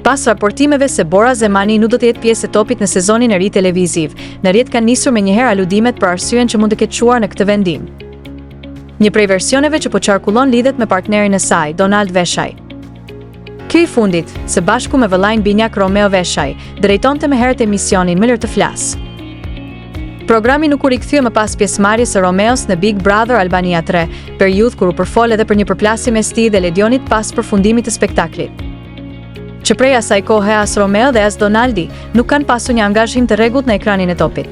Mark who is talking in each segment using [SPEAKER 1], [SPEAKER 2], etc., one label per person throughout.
[SPEAKER 1] Pas raportimeve se Bora Zemani nuk do të jetë pjesë e topit në sezonin e ri televiziv, në rrjet kanë nisur me njëherë aludimet për arsyen që mund të ketë çuar në këtë vendim. Një prej versioneve që po qarkullon lidhet me partnerin e saj, Donald Veshaj. Ky i fundit, së bashku me vëllain binjak Romeo Veshaj, drejtonte me herët emisionin Më lër të flas. Programi nuk u rikthye më pas pjesëmarrjes së Romeos në Big Brother Albania 3, periudhë kur u përfol edhe për një përplasje mes tij dhe Ledionit pas përfundimit të spektaklit. Që prej asaj kohe as Romeo dhe as Donaldi nuk kanë pasur një angazhim të rregullt në ekranin e topit.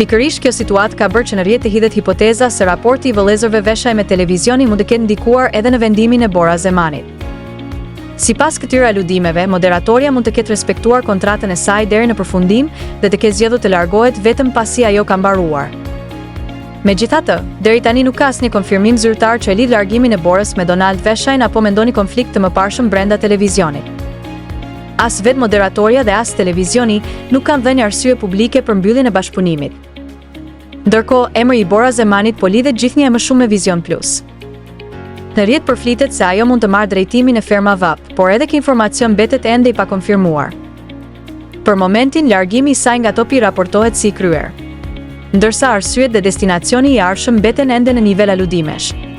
[SPEAKER 1] Pikërisht kjo situatë ka bërë që në rrjet të hidhet hipoteza se raporti i vëllezërve Veshaj me televizionin mund të ketë ndikuar edhe në vendimin e Bora Zemanit. Sipas këtyre aludimeve, moderatorja mund të ketë respektuar kontratën e saj deri në përfundim dhe të ketë zgjedhur të largohet vetëm pasi ajo ka mbaruar. Megjithatë, deri tani nuk ka asnjë konfirmim zyrtar që e lidh largimin e Borës me Donald Veshajn apo mendoni konflikt të mëparshëm brenda televizionit. As vetë moderatoria dhe as televizioni nuk kanë dhënë arsye publike për mbylljen e bashkëpunimit. Ndërkohë, emri i Bora Zemanit po lidhet gjithnjë më shumë me Vision Plus. Në rrjet përflitet se ajo mund të marrë drejtimin e Ferma VAP, por edhe ky informacion mbetet ende i pakonfirmuar. Për momentin, largimi i saj nga topi raportohet si i kryer, ndërsa arsyet dhe destinacioni i arshëm mbeten ende në nivel aludimesh.